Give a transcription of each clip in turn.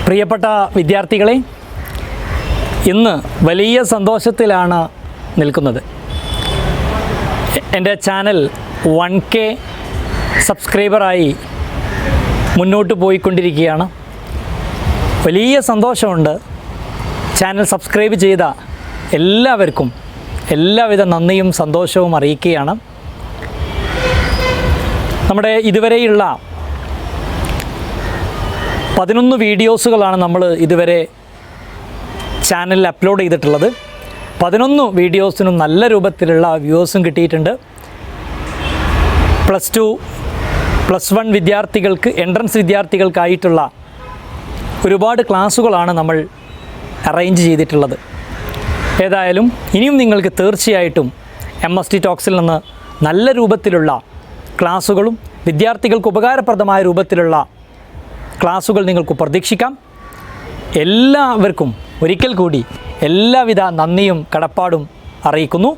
പ്രിയപ്പെട്ട വിദ്യാർത്ഥികളെ, ഇന്ന് വലിയ സന്തോഷത്തിലാണ് നിൽക്കുന്നത്. എൻ്റെ ചാനൽ 1K സബ്സ്ക്രൈബറായി മുന്നോട്ട് പോയിക്കൊണ്ടിരിക്കുകയാണ്. വലിയ സന്തോഷമുണ്ട്. ചാനൽ സബ്സ്ക്രൈബ് ചെയ്ത എല്ലാവർക്കും എല്ലാവിധ നന്ദിയും സന്തോഷവും അറിയിക്കുകയാണ്. നമ്മുടെ ഇതുവരെയുള്ള 11 വീഡിയോസുകളാണ് നമ്മൾ ഇതുവരെ ചാനലിൽ അപ്ലോഡ് ചെയ്തിട്ടുള്ളത്. 11 വീഡിയോസിനും നല്ല രൂപത്തിലുള്ള വ്യൂസും കിട്ടിയിട്ടുണ്ട്. +2, +1 വിദ്യാർത്ഥികൾക്ക്, എൻട്രൻസ് വിദ്യാർത്ഥികൾക്കായിട്ടുള്ള ഒരുപാട് ക്ലാസ്സുകളാണ് നമ്മൾ അറേഞ്ച് ചെയ്തിട്ടുള്ളത്. ഏതായാലും ഇനിയും നിങ്ങൾക്ക് തീർച്ചയായിട്ടും MST ടോക്സിൽ നിന്ന് നല്ല രൂപത്തിലുള്ള ക്ലാസ്സുകളും വിദ്യാർത്ഥികൾക്ക് ഉപകാരപ്രദമായ രൂപത്തിലുള്ള ക്ലാസ്സുകൾ നിങ്ങൾക്ക് പ്രതീക്ഷിക്കാം. എല്ലാവർക്കും ഒരിക്കൽ കൂടി എല്ലാവിധ നന്ദിയും കടപ്പാടും അറിയിക്കുന്നു.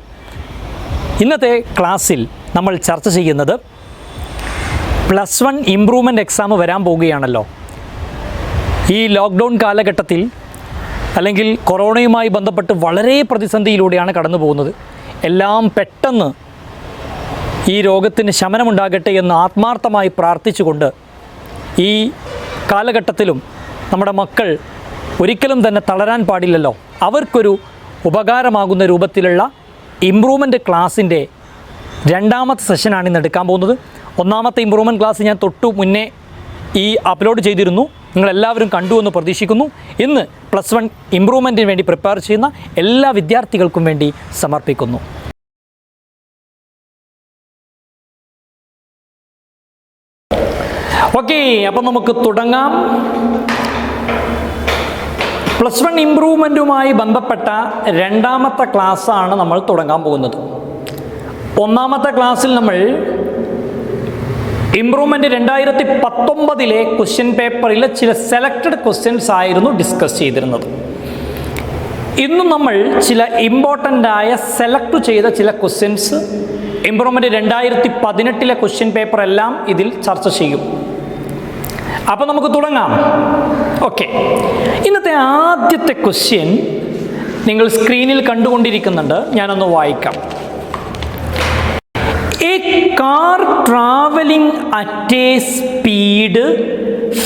ഇന്നത്തെ ക്ലാസ്സിൽ നമ്മൾ ചർച്ച ചെയ്യുന്നത് +1 ഇംപ്രൂവ്മെൻറ്റ് എക്സാം വരാൻ പോവുകയാണല്ലോ. ഈ ലോക്ക്ഡൗൺ കാലഘട്ടത്തിൽ അല്ലെങ്കിൽ കൊറോണയുമായി ബന്ധപ്പെട്ട് വളരെ പ്രതിസന്ധിയിലൂടെയാണ് കടന്നു പോകുന്നത്. എല്ലാം പെട്ടെന്ന് ഈ രോഗത്തിന് ശമനമുണ്ടാകട്ടെ എന്ന് ആത്മാർത്ഥമായി പ്രാർത്ഥിച്ചുകൊണ്ട് ഈ കാലഘട്ടത്തിലും നമ്മുടെ മക്കൾ ഒരിക്കലും തന്നെ തളരാൻ പാടില്ലല്ലോ. അവർക്കൊരു ഉപകാരമാകുന്ന രൂപത്തിലുള്ള ഇംപ്രൂവ്മെൻറ്റ് ക്ലാസ്സിൻ്റെ 2ാമത്തെ സെഷനാണ് ഇന്ന് എടുക്കാൻ പോകുന്നത്. 1ാമത്തെ ഇംപ്രൂവ്മെൻറ്റ് ക്ലാസ് ഞാൻ തൊട്ടു മുന്നേ അപ്ലോഡ് ചെയ്തിരുന്നു. നിങ്ങളെല്ലാവരും കണ്ടുവെന്ന് പ്രതീക്ഷിക്കുന്നു. ഇന്ന് +1 ഇംപ്രൂവ്മെൻറ്റിന് വേണ്ടി പ്രിപ്പയർ ചെയ്യുന്ന എല്ലാ വിദ്യാർത്ഥികൾക്കും വേണ്ടി സമർപ്പിക്കുന്നു. ഓക്കെ, അപ്പം നമുക്ക് തുടങ്ങാം. +1 ഇംപ്രൂവ്മെൻറ്റുമായി ബന്ധപ്പെട്ട 2ാമത്തെ ക്ലാസ്സാണ് നമ്മൾ തുടങ്ങാൻ പോകുന്നത്. 1ാമത്തെ ക്ലാസ്സിൽ നമ്മൾ ഇംപ്രൂവ്മെൻറ്റ് 2019 ക്വസ്റ്റ്യൻ പേപ്പറിലെ ചില സെലക്റ്റഡ് ക്വസ്റ്റ്യൻസ് ആയിരുന്നു ഡിസ്കസ് ചെയ്തിരുന്നത്. ഇന്നും നമ്മൾ ചില ഇമ്പോർട്ടൻ്റായ സെലക്ട് ചെയ്ത ചില ക്വസ്റ്റ്യൻസ് ഇംപ്രൂവ്മെൻറ്റ് 2018 ക്വസ്റ്റ്യൻ പേപ്പർ എല്ലാം ഇതിൽ ചർച്ച ചെയ്യും. അപ്പോൾ നമുക്ക് തുടങ്ങാം. ഓക്കെ, ഇന്നത്തെ ആദ്യത്തെ ക്വസ്റ്റ്യൻ നിങ്ങൾ സ്ക്രീനിൽ കണ്ടുകൊണ്ടിരിക്കുന്നുണ്ട്. ഞാനൊന്ന് വായിക്കാം. A car traveling at a speed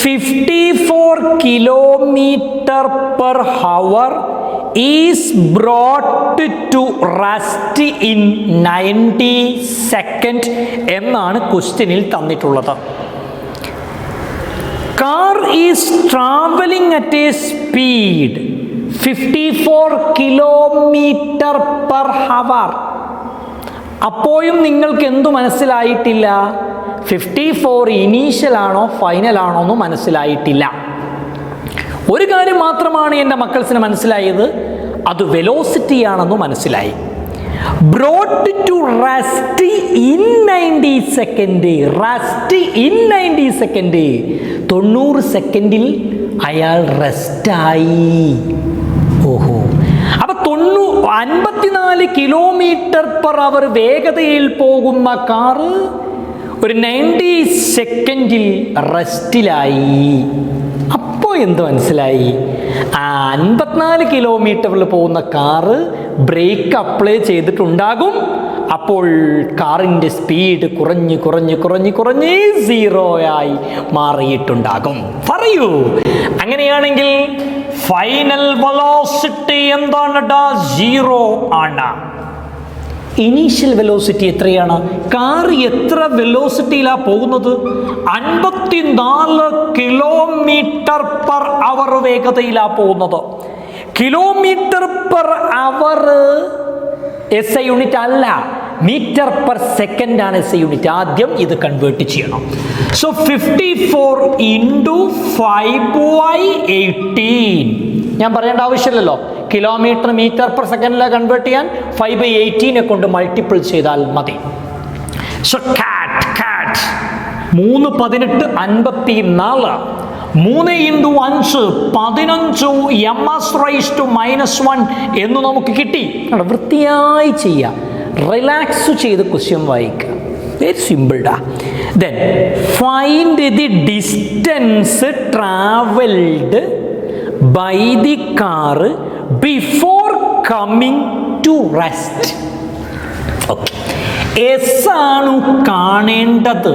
54 km/h is brought to rest in 90 seconds എന്നാണ് ക്വസ്റ്റ്യനിൽ തന്നിട്ടുള്ളത്. Car is traveling at a speed 54 km/h. അപ്പോഴും നിങ്ങൾക്ക് എന്തു മനസ്സിലായിട്ടില്ല? 54 ഇനീഷ്യൽ ആണോ ഫൈനൽ ആണോ എന്ന് മനസ്സിലായിട്ടില്ല. ഒരു കാര്യം മാത്രമാണ് എൻ്റെ മക്കൾസിന് മനസ്സിലായത്, അത് വെലോസിറ്റി ആണെന്ന് മനസ്സിലായി. Brought to rest in 90 second. Rest in 90 second. 90 സെക്കൻഡിൽ അയാൾ റെസ്റ്റായി. ഓഹോ, അപ്പൊ 54 km/h വേഗതയിൽ പോകുന്ന കാറ് ഒരു 90 സെക്കൻഡിൽ റെസ്റ്റിലായി. അപ്പോൾ എന്ത് മനസ്സിലായി? 54 km/h പോകുന്ന കാറ് ബ്രേക്ക് അപ്ലൈ ചെയ്തിട്ടുണ്ടാകും. അപ്പോൾ കാറിൻ്റെ സ്പീഡ് കുറഞ്ഞ് 0 ആയി മാറിയിട്ടുണ്ടാകും. പറയൂ, അങ്ങനെയാണെങ്കിൽ ഫൈനൽ വെലോസിറ്റി എന്താണ്? 0 ആണ്. ഇനീഷ്യൽ വെലോസിറ്റി എത്രയാണ്? കാർ എത്ര വെലോസിറ്റിയിലാണ് പോകുന്നത്? 54 km/h വേഗതയിലാണ് പോകുന്നത്. km/h SI യൂണിറ്റ് അല്ല, m/s ആണ് SI യൂണിറ്റ്. ആദ്യം ഇത് കൺവേർട്ട് ചെയ്യണം. സോ 54 × 5/18. ഞാൻ പറയേണ്ട ആവശ്യമില്ലല്ലോ, കിലോമീറ്റർ m/s കൺവേർട്ട് ചെയ്യാൻ 5/18 കൊണ്ട് മൾട്ടിപ്പിൾ ചെയ്താൽ മതി. സോ കാറ്റ് 3 18 54. 3 × 5 15 ms/-1 എന്ന് നമുക്ക് കിട്ടി. വൃത്തിയായി ചെയ്യാം, റിലാക്സ് ചെയ്ത് ക്വസ്റ്റ്യൻ വായിക്കുക. വെരി സിമ്പിൾഡാ. Then find the distance travelled by the car before coming to rest. Okay. S ആണ് കാണേണ്ടത്.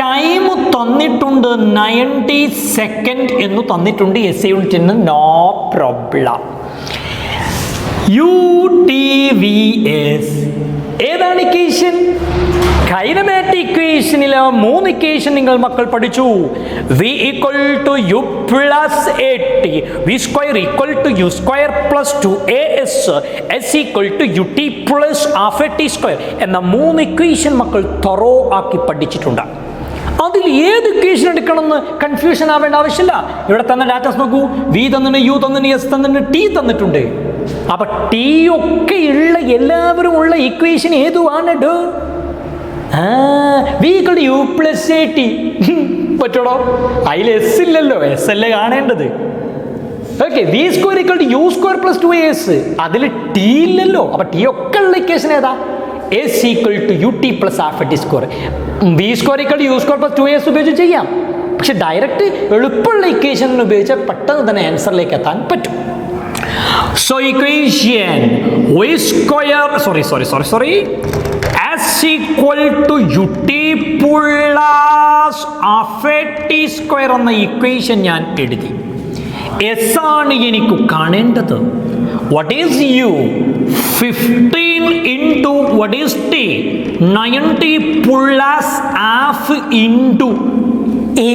ടൈം തന്നിട്ടുണ്ട് 90 സെക്കൻഡ് എന്ന് തന്നിട്ടുണ്ട് എസ് ഐ യൂണിറ്റിന്. No problem. UTVS ഏതാണ് ഇക്വേഷൻ? കൈനമാറ്റിക് ഇക്വേഷനിൽ 3 ഇക്വേഷൻ നിങ്ങൾ മക്കൾ പഠിച്ചു. V = U + AT, V² = U² + 2AS, S = UT + ½ എന്ന 3 ഇക്വേഷൻ മക്കൾ തറോ ആക്കി പഠിച്ചിട്ടുണ്ട്. അതിൽ ഏത് ഇക്വേഷൻ എടുക്കണമെന്ന് കൺഫ്യൂഷൻ ആവേണ്ട ആവശ്യമില്ല. ഇവിടെ തന്ന ഡാറ്റാസ് നോക്കൂ. V തന്നിട്ട്, U തന്നിട്ട്, S തന്നിട്ട്, T തന്നിട്ടുണ്ട്. അപ്പൊ T ഒക്കെ ഉള്ള എല്ലാവരും ഉള്ള ഇക്വേഷൻ ഏതുവാണ്? V = U + AT പറ്റോടോ? അതിൽ S ഇല്ലല്ലോ, S അല്ലേ കാണേണ്ടത്. ഓക്കെ, V² = U² + 2AS, അതിൽ T ഇല്ലല്ലോ. അപ്പൊ T ഒക്കെ ഉള്ള ഇക്വേഷൻ ഏതാ? S = UT + ½ V² = U² + 2AS ഉപയോഗിച്ച് ചെയ്യാം. പക്ഷെ ഡയറക്റ്റ് എളുപ്പമുള്ള ഇക്വേഷൻ ഉപയോഗിച്ച് പെട്ടെന്ന് തന്നെ ആൻസറിലേക്ക് എത്താൻ പറ്റും. So equation S = UT + ½ എന്ന ഇക്വേഷൻ ഞാൻ എഴുതി. എസ് ആണ് എനിക്ക് കാണേണ്ടത്. What is U? 15 into what is T? 90 plus half into A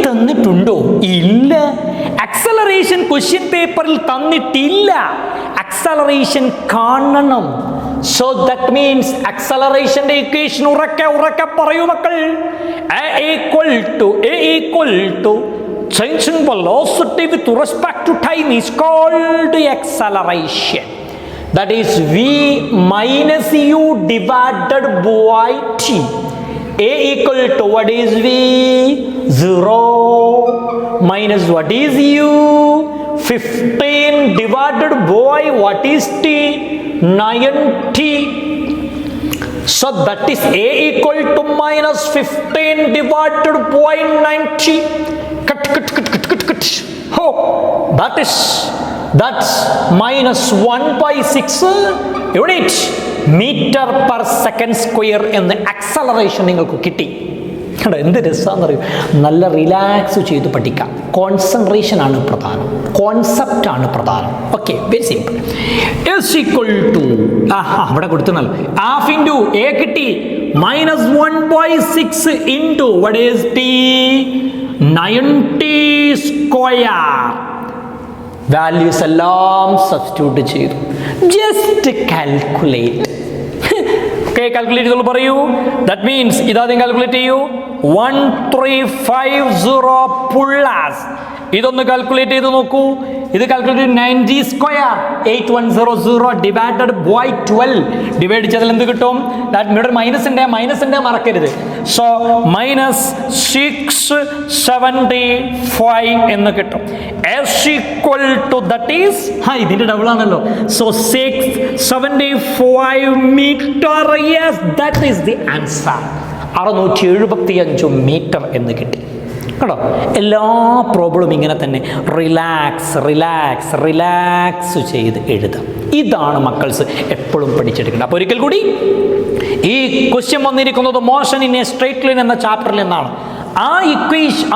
തന്നിട്ടുണ്ടോ? ഇല്ല. ആക്സലറേഷൻ ക്വസ്റ്റ്യൻ പേപ്പറിൽ തന്നിട്ടില്ല. ആക്സലറേഷൻ കാണണം. സോ ദാറ്റ് മീൻസ് ആക്സലറേഷന്റെ ഇക്വേഷൻ ഉറക്കെ പറയൂ മക്കൾ. A = change in velocity with respect to time is called acceleration. That is V minus U divided by T. A = what is V? 0 minus what is U? 15 divided by what is T? 90. So that is A = minus 15 divided by 90. Cut. Oh, that's minus 1/6 unit meter per second square എന്ന് acceleration നിങ്ങൾക്ക് കിട്ടി. എന്ത് രസമാണെന്ന് അറിയും. നല്ല relax ചെയ്ത് പഠിക്കാം. Concentration ആണ് പ്രധാനം, കോൺസെപ്റ്റ് ആണ് പ്രധാനം. Okay, very simple. S = അവിടെ കൊടുത്തല്ലോ ½ into A കിട്ടി, minus 1/6 into what is T? 90 square. Values എല്ലാം സബ്സ്റ്റിറ്റ്യൂട്ട് ചെയ്തു. Just calculate. ഓക്കെ, കാൽക്കുലേറ്റ് ചെയ്തോളൂ. പറയൂ. ദാറ്റ് മീൻസ് ഇതാദ്യം കാൽക്കുലേറ്റ് ചെയ്യൂ. 1350 പ്ലസ് ഇതൊന്ന് കാൽക്കുലേറ്റ് ചെയ്ത് നോക്കൂ. ഇത് calculate 90 square 8100 divided by 12 divide ചെയ്താൽ എന്ത് കിട്ടും? ഇവിടെ മൈനസ് ഉണ്ട് മറക്കരുത്. സോ -675 എന്ന് കിട്ടും. S = that is ഇതിന്റെ ഡബിൾ ആണല്ലോ. So 675 metre. Yes, that is the answer. 675 metre എന്ന് കിട്ടി. കേട്ടോ, എല്ലാ പ്രോബ്ലം ഇങ്ങനെ തന്നെ റിലാക്സ് ചെയ്ത് എഴുതാം. ഇതാണ് മക്കൾസ് എപ്പോഴും പഠിച്ചെടുക്കേണ്ടത്. അപ്പോൾ ഒരിക്കൽ കൂടി, ഈ ക്വസ്റ്റ്യൻ വന്നിരിക്കുന്നത് motion in A straight line എന്ന ചാപ്റ്ററിൽ നിന്നാണ്.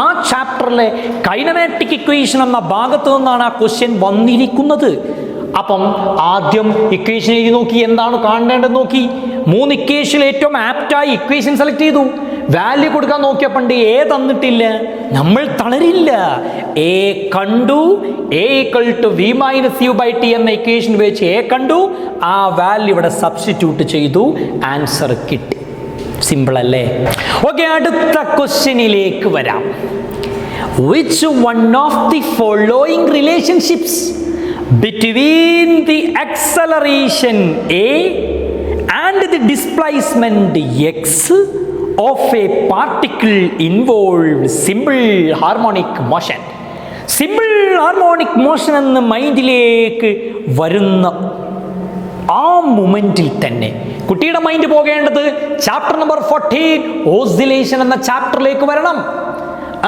ആ ചാപ്റ്ററിലെ കൈനമാറ്റിക് ഇക്വേഷൻ എന്ന ഭാഗത്തു നിന്നാണ് ആ ക്വസ്റ്റ്യൻ വന്നിരിക്കുന്നത്. അപ്പം ആദ്യം ഇക്വേഷൻ എഴുതി നോക്കി, എന്താണ് കാണേണ്ടത് നോക്കി. 3 ഇക്വേഷനിൽ ഏറ്റവും ആപ്റ്റായി ഇക്വേഷൻ സെലക്ട് ചെയ്തു. വാല്യൂ കൊടുക്കാൻ നോക്കിയപ്പണ്ട് എ തന്നിട്ടില്ല. നമ്മൾ തളരില്ല. എ കണ്ടു. A = V - U/T എന്ന ഇക്വേഷൻ വെച്ച് എ കണ്ടു. ആ വാല്യൂ ഇവിടെ സബ്സ്റ്റിറ്റ്യൂട്ട് ചെയ്തു. ആൻസർ കിട്ടി. സിമ്പിൾ അല്ലേ? ഓക്കെ, അടുത്ത ക്വസ്റ്റ്യനിലേക്ക് വരാം. Which one of the following relationships between the acceleration A and the displacement x of a particle involves simple harmonic motion? Simple harmonic motion എന്ന മൈൻഡിലേക്ക് വരുന്ന ആ മൊമെന്റിൽ തന്നെ കുട്ടിയുടെ മൈൻഡ് പോകേണ്ടത് ചാപ്റ്റർ നമ്പർ 14 ഓസിലേഷൻ എന്ന ചാപ്റ്ററിലേക്ക് വരണം.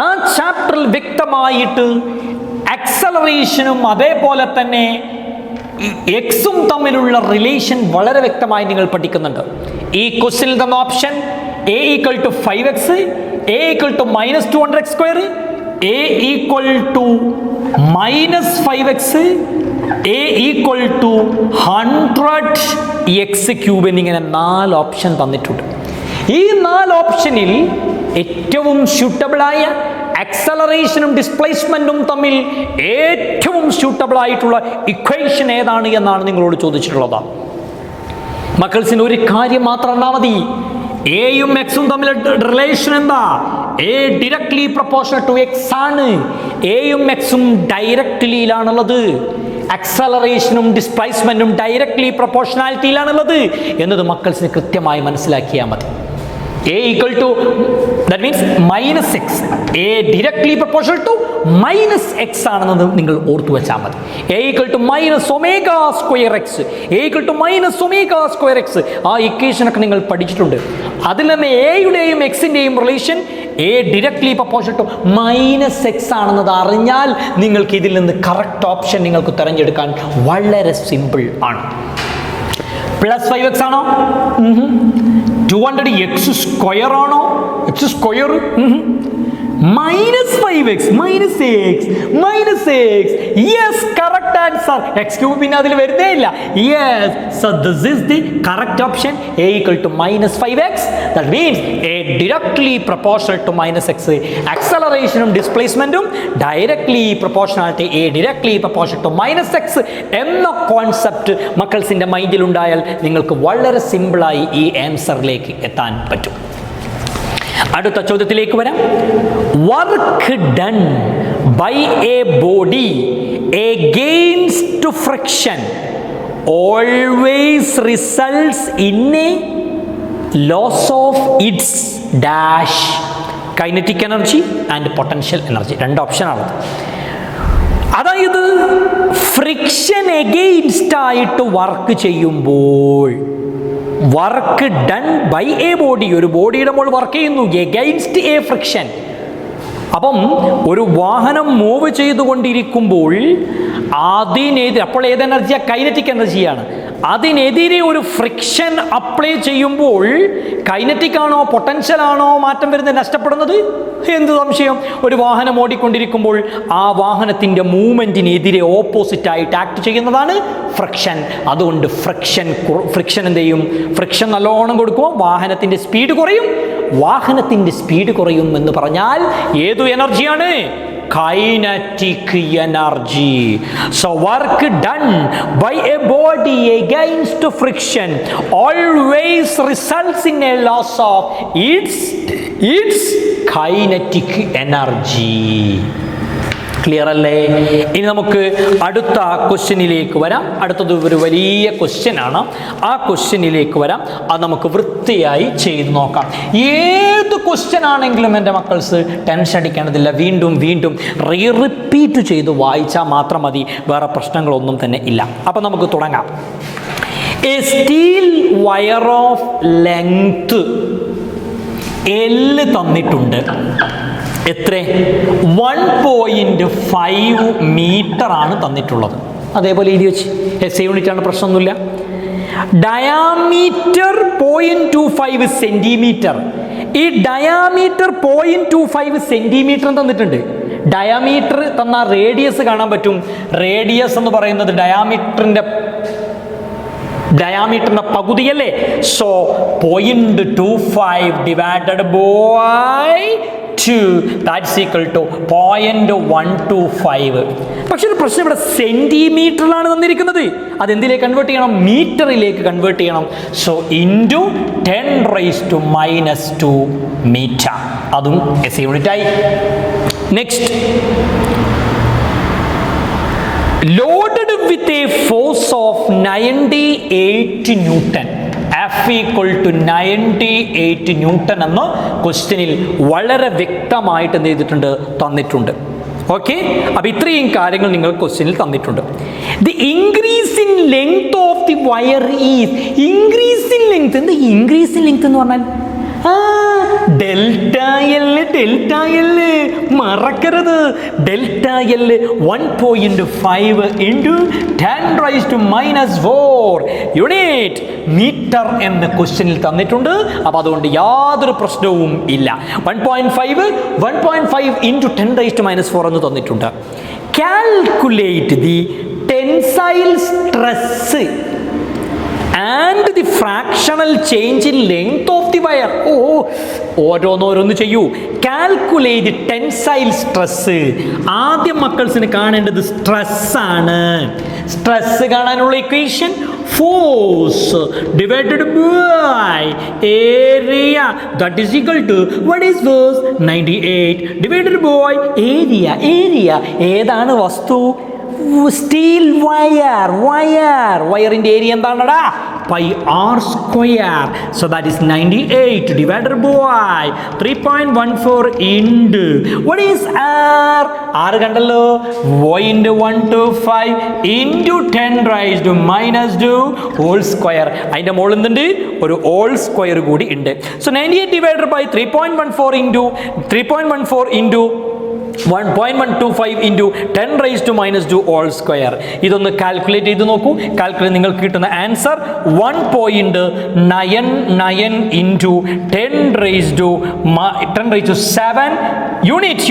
ആ ചാപ്റ്ററിൽ വ്യക്തമായിട്ട് ആക്സലറേഷനും അതേപോലെ തന്നെ എക്സും തമ്മിലുള്ള റിലേഷൻ വളരെ വ്യക്തമായി നിങ്ങൾ പഠിക്കുന്നുണ്ട്. ഈ ക്വസ്റ്റ്യനിൽ തന്ന option a = 5x, a = -200x², a = -5x, a = 100x³ എന്നിങ്ങനെ 4 ഓപ്ഷൻ തന്നിട്ടുണ്ട്. ഈ 4 ഓപ്ഷനിൽ ഏറ്റവും സ്യൂട്ടബിളായ ആക്സലറേഷനും ഡിസ്പ്ലേസ്മെന്റും തമ്മിൽ ഏറ്റവും സ്യൂട്ടബിൾ ആയിട്ടുള്ള ഇക്വേഷൻ ഏതാണ് എന്നാണ് നിങ്ങളോട് ചോദിച്ചിട്ടുള്ളത്. മക്കൾസിന് ഒരു കാര്യം മാത്രം അറിഞ്ഞാൽ മതി. എയും എക്സും തമ്മിലുള്ള റിലേഷൻ എന്താ? A directly proportional to X ആണ്. എയും എക്സും ഡയറക്ട്ലിയിലാണുള്ളത്. ആക്സലറേഷനും ഡിസ്പ്ലേസ്മെന്റും ഡയറക്ട്ലി പ്രൊപ്പോർഷണാലിറ്റിയിലാണുള്ളത് എന്നത് മക്കൾസിന് കൃത്യമായി മനസ്സിലാക്കിയാൽ മതി. a = that means -x, a directly proportional to -x ആണെന്നത് നിങ്ങൾ ഓർത്തു വെച്ചാൽ മതി. a = -ω²x, a = -ω²x. ആ ഇക്വേഷനൊക്കെ നിങ്ങൾ പഠിച്ചിട്ടുണ്ട്. അതിൽ നിന്ന് എയുടെയും എക്സിൻ്റെയും relation a directly proportional to -x ആണെന്നത് അറിഞ്ഞാൽ നിങ്ങൾക്ക് ഇതിൽ നിന്ന് കറക്റ്റ് ഓപ്ഷൻ നിങ്ങൾക്ക് തിരഞ്ഞെടുക്കാൻ വളരെ സിമ്പിൾ ആണ്. +5x ആണോ? 200x² ആണോ? x²? -5x, -x. Yes, correct answer. x³ പിന്നെ അതിൽ വരുന്നേ ഇല്ല. Yes, so this is the correct option. a = -5x. That means a directly proportional to -x. ആക്സലറേഷനും ഡിസ്പ്ലേസ്മെന്റും directly proportionality a directly proportional to -x എന്ന concept മക്കൾസിന്റെ മൈൻഡിൽ ഉണ്ടായാൽ നിങ്ങൾക്ക് വളരെ സിമ്പിളായി ഈ ആൻസറിലേക്ക് എത്താൻ പറ്റും. അടുത്ത ചോദ്യത്തിലേക്ക് വരാം. Work done by a body against friction always results in a loss of its dash kinetic energy and potential energy. 2 ഓപ്ഷനാണത്. അതായത് ഫ്രിക്ഷൻ എഗെയിൻസ്റ്റ് ആയിട്ട് വർക്ക് ചെയ്യുമ്പോൾ, work done by a body, ഒരു ബോഡിയുടെ മുകളിൽ വർക്ക് ചെയ്യുന്നു എഗെയിൻസ്റ്റ് എ ഫ്രിക്ഷൻ. അപ്പം ഒരു വാഹനം മൂവ് ചെയ്തുകൊണ്ടിരിക്കുമ്പോൾ അതിനെതിരെ, അപ്പോൾ ഏത് എനർജിയാണ്? കൈനറ്റിക് എനർജിയാണ്. അതിനെതിരെ ഒരു ഫ്രിക്ഷൻ അപ്ലൈ ചെയ്യുമ്പോൾ കൈനറ്റിക് ആണോ പൊട്ടൻഷ്യൽ ആണോ മാറ്റം വരുന്നത്, നഷ്ടപ്പെടുന്നത്? എന്ത് സംശയം? ഒരു വാഹനം ഓടിക്കൊണ്ടിരിക്കുമ്പോൾ ആ വാഹനത്തിൻ്റെ മൂവ്മെൻറ്റിനെതിരെ ഓപ്പോസിറ്റായിട്ട് ആക്ട് ചെയ്യുന്നതാണ് ഫ്രിക്ഷൻ. അതുകൊണ്ട് ഫ്രിക്ഷൻ എന്ത് ചെയ്യും? ഫ്രിക്ഷൻ നല്ലോണം കൊടുക്കുമ്പോൾ വാഹനത്തിൻ്റെ സ്പീഡ് കുറയും. വാഹനത്തിൻ്റെ സ്പീഡ് കുറയും എന്ന് പറഞ്ഞാൽ ഏതു എനർജിയാണ്? kinetic energy. So work done by a body against friction always results in a loss of its kinetic energy. Clear അല്ലേ? ഇനി നമുക്ക് അടുത്ത ക്വസ്റ്റ്യനിലേക്ക് വരാം. അടുത്തത് ഒരു വലിയ ക്വസ്റ്റ്യൻ ആണ്. ആ ക്വസ്റ്റ്യനിലേക്ക് വരാം. അത് നമുക്ക് വൃത്തിയായി ചെയ്ത് നോക്കാം. ഏത് ക്വസ്റ്റ്യൻ ആണെങ്കിലും എൻ്റെ മക്കൾസ് ടെൻഷൻ അടിക്കേണ്ടതില്ല. വീണ്ടും വീണ്ടും റിപ്പീറ്റ് ചെയ്ത് വായിച്ചാൽ മാത്രം മതി. വേറെ പ്രശ്നങ്ങളൊന്നും തന്നെ ഇല്ല. അപ്പം നമുക്ക് തുടങ്ങാം. A steel wire of length L തന്നിട്ടുണ്ട്. എത്ര? 1.5 മീറ്റർ ആണ് തന്നിട്ടുള്ളത്. അതേപോലെ എഴുതി വെച്ച് SI യൂണിറ്റ് ആണ്, പ്രശ്നമൊന്നുമില്ല. Diameter 0.25 centimetre. ഈ ഡയാമീറ്റർ 0.25 സെന്റിമീറ്റർ തന്നിട്ടുണ്ട്. ഡയാമീറ്റർ തന്ന റേഡിയസ് കാണാൻ പറ്റും. റേഡിയസ് എന്ന് പറയുന്നത് ഡയാമീറ്ററിന്റെ പകുതിയല്ലേ. So 0.25 divided by 2 that's equal to 0.125. പക്ഷെ ഒരു പ്രശ്നം, ഇവിടെ സെന്റിമീറ്ററിലാണ് തന്നിരിക്കുന്നത്. അതെന്തിലേക്ക് കൺവേർട്ട് ചെയ്യണം? മീറ്ററിലേക്ക് കൺവേർട്ട് ചെയ്യണം. So into 10⁻⁻² metre. അതും SI യൂണിറ്റ് ആയി. Next, loaded with a force of 98 newton. F = 98 newton എന്ന് ക്വസ്റ്റ്യനിൽ വളരെ വ്യക്തമായിട്ട് എന്ത് ചെയ്തിട്ടുണ്ട്? തന്നിട്ടുണ്ട്. ഓക്കെ, അപ്പോൾ ഇത്രയും കാര്യങ്ങൾ നിങ്ങൾ ക്വസ്റ്റ്യനിൽ തന്നിട്ടുണ്ട്. The increase in length of the wire is. Increase in length. എന്ത് ഇൻക്രീസ് ഇൻ ലെങ്ത് എന്ന് പറഞ്ഞാൽ? ΔL ഡെൽറ്റ എൽ മറക്കരുത്. Delta L 1.5 into 10⁻⁻⁴ unit metre എന്ന ക്വസ്റ്റ്യനിൽ തന്നിട്ടുണ്ട്. അപ്പോൾ അതുകൊണ്ട് യാതൊരു പ്രശ്നവും ഇല്ല. 1.5 into 10⁻⁴ എന്ന് തന്നിട്ടുണ്ട്. Calculate the tensile stress and the fractional change in length of the wire. ഓരോന്നോരോന്ന് ചെയ്യൂ. Calculate tensile stress. ആദ്യം മക്കൾസിന് കാണേണ്ടത് സ്ട്രെസ് ആണ്. സ്ട്രെസ് കാണാനുള്ള equation force divided by area that is equal to what is force 98 divided by area. Area ഏതാണ് വസ്തു? Steel വയറിന്റെ ഏരിയ എന്താണടാ? πr². So that is 98 divided by 3.14 into what is r? r കണ്ടല്ലോ. y into 125 into 10⁻⁻² whole square. അതിന്റെ മുകളിൽ എന്തുണ്ട്? ഒരു whole square കൂടി ഉണ്ട്. So 98 divided by 3.14 into 1.125 into 10⁻⁻² whole square. ഇതൊന്ന് കാൽക്കുലേറ്റ് ചെയ്ത് നോക്കൂ. കാൽക്കുലേറ്റ് നിങ്ങൾക്ക് കിട്ടുന്ന answer 1.99 into 10⁻⁷ unit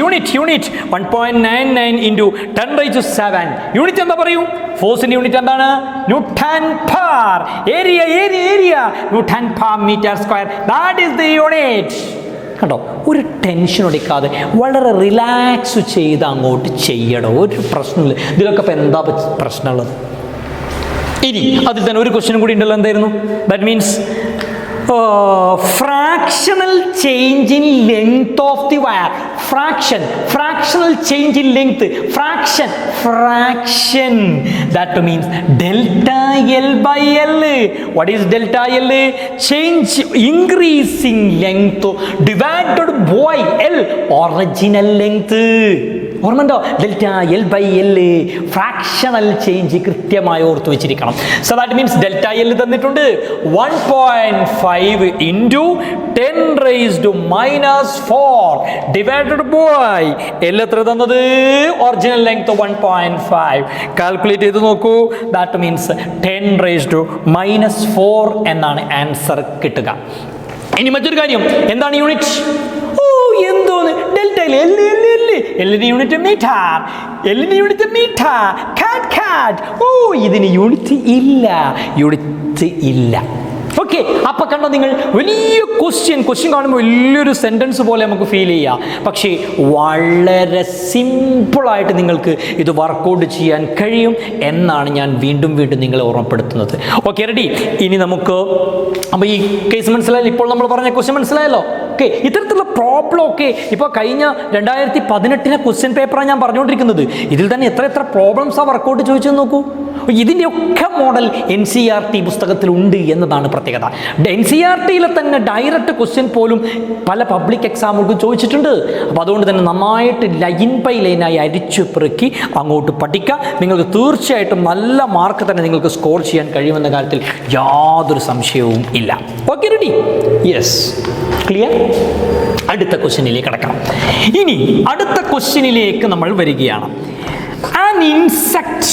1.99 into 10⁻⁷. Unit എന്താ പറയൂ? ഫോഴ്സിന്റെ യൂണിറ്റ് എന്താണ്? Newton per area. Newton per metre square. That is the unit. കണ്ടോ, ഒരു ടെൻഷൻ എടുക്കാതെ വളരെ റിലാക്സ് ചെയ്ത് അങ്ങോട്ട് ചെയ്യണം. ഒരു പ്രശ്നമില്ല. ഇതിലൊക്കെ ഇപ്പം എന്താ പ്രശ്നമുള്ളത്? ഇനി അതിൽ തന്നെ ഒരു ക്വസ്റ്റ്യൻ കൂടി ഉണ്ടല്ലോ. എന്തായിരുന്നു? That means fractional change in length of the wire. Fractional change in length. Fraction. That means delta L by L. What is delta L? Change, increasing length divided by L, original length. ഓർമ്മയുണ്ടോ? Delta L by L fractional change കൃത്യമായി ഓർത്ത് വെച്ചിരിക്കണം. So that means delta L തന്നിട്ടുണ്ട് 1.5 into 10⁻⁻⁴ divided by L എത്ര തന്നത്? Original length 1.5. Calculate ചെയ്ത് നോക്കൂ. That means 10⁻⁻⁴ എന്നാണ് ആൻസർ കിട്ടുക. ഇനി മറ്റൊരു കാര്യം, എന്താണ് യൂണിറ്റ്? എന്തോന്ന്? ഡെൽറ്റ എല്ലിന് യൂണിറ്റ് മീറ്റർ. ഇതിന് യൂണിറ്റ് ഇല്ല. ഓക്കെ, അപ്പൊ കണ്ടോ നിങ്ങൾ, വലിയ ക്വസ്റ്റ്യൻ കാണുമ്പോൾ വലിയൊരു സെന്റൻസ് പോലെ നമുക്ക് ഫീൽ ചെയ്യാം. പക്ഷേ വളരെ സിമ്പിളായിട്ട് നിങ്ങൾക്ക് ഇത് വർക്കൗട്ട് ചെയ്യാൻ കഴിയും എന്നാണ് ഞാൻ വീണ്ടും നിങ്ങളെ ഓർമ്മപ്പെടുത്തുന്നത്. Okay, ready? ഇനി നമുക്ക് അപ്പോൾ ഈ കേസ് മനസ്സിലായല്ലോ. ഇപ്പോൾ നമ്മൾ പറഞ്ഞ ക്വസ്റ്റ്യൻ മനസ്സിലായല്ലോ. ഓക്കെ, ഇത്തരത്തിലുള്ള പ്രോബ്ലം ഒക്കെ ഇപ്പോൾ കഴിഞ്ഞ 2018 ക്വസ്റ്റ്യൻ പേപ്പറാണ് ഞാൻ പറഞ്ഞുകൊണ്ടിരിക്കുന്നത്. ഇതിൽ തന്നെ എത്ര പ്രോബ്ലംസാണ് വർക്കൗട്ട് ചോദിച്ചെന്ന് നോക്കൂ. ഇതിൻ്റെയൊക്കെ മോഡൽ NCERT പുസ്തകത്തിലുണ്ട് എന്നതാണ് പ്രത്യേകത. NCERTയിലെ തന്നെ ഡയറക്റ്റ് ക്വസ്റ്റ്യൻ പോലും പല പബ്ലിക് എക്സാമുകൾക്കും ചോദിച്ചിട്ടുണ്ട്. അപ്പോൾ അതുകൊണ്ട് തന്നെ നന്നായിട്ട് ലൈൻ ബൈ ലൈനായി അരിച്ചു പെറുക്കി അങ്ങോട്ട് പഠിക്കുക. നിങ്ങൾക്ക് തീർച്ചയായിട്ടും നല്ല മാർക്ക് തന്നെ നിങ്ങൾക്ക് സ്കോർ ചെയ്യാൻ കഴിയുമെന്ന കാര്യത്തിൽ യാതൊരു സംശയവും ഇല്ല. Okay, ready? Yes, clear? അടുത്ത ക്വസ്റ്റ്യനിലേക്ക് കടക്കാം. ഇനി അടുത്ത ക്വസ്റ്റ്യനിലേക്ക് നമ്മൾ വരികയാണ്. An insect.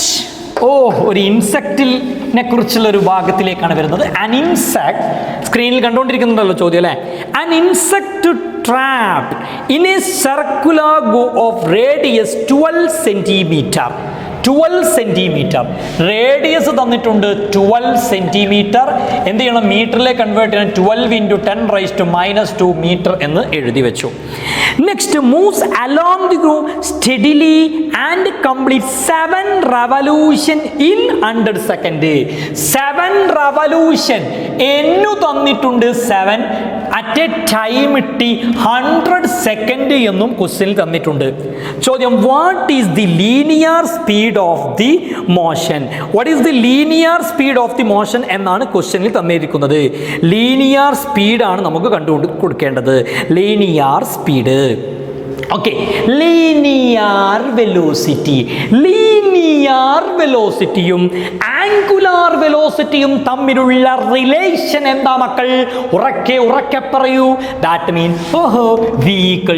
ഒരു ഇൻസെക്റ്റിനെ കുറിച്ചുള്ള ഒരു ഭാഗത്തിലേക്കാണ് വരുന്നത്. ആൻ ഇൻസെക്ട്, സ്ക്രീനിൽ കണ്ടുകൊണ്ടിരിക്കുന്നുണ്ടല്ലോ ചോദ്യം അല്ലേ? An insect trapped in A circular go of radius 12 centimetre. Radius തന്നിട്ടുണ്ട് 12 സെന്റിമീറ്റർ. എന്ത് ചെയ്യണം? മീറ്ററിലേക്ക് കൺവേർട്ട് ചെയ്യണം. 12 into 10⁻⁻² മീറ്റർ എന്ന് എഴുതി വെച്ചു. Next, moves along the groove steadily and complete 7 revolution in 100 seconds. 7 revolution എന്നു തന്നിട്ടുണ്ട് 7. അറ്റ് എ ടൈം ഇട്ടി 100 സെക്കൻഡ് എന്നും ക്വസ്റ്റ്യനിൽ തന്നിട്ടുണ്ട്. ചോദ്യം, what is the linear speed of the motion? എന്നാണ് ക്വസ്റ്റ്യനിൽ തന്നിരിക്കുന്നത്. ലീനിയർ സ്പീഡാണ് നമുക്ക് കൊടുക്കേണ്ടത്. Linear speed. ഓക്കെ, ലീനിയർ വെലോസിറ്റിയും ആംഗുലാർ വെലോസിറ്റിയും തമ്മിലുള്ള റിലേഷൻ എന്താ മക്കൾ? ഉറക്കെ ഉറക്കെ പറയൂ. That means V =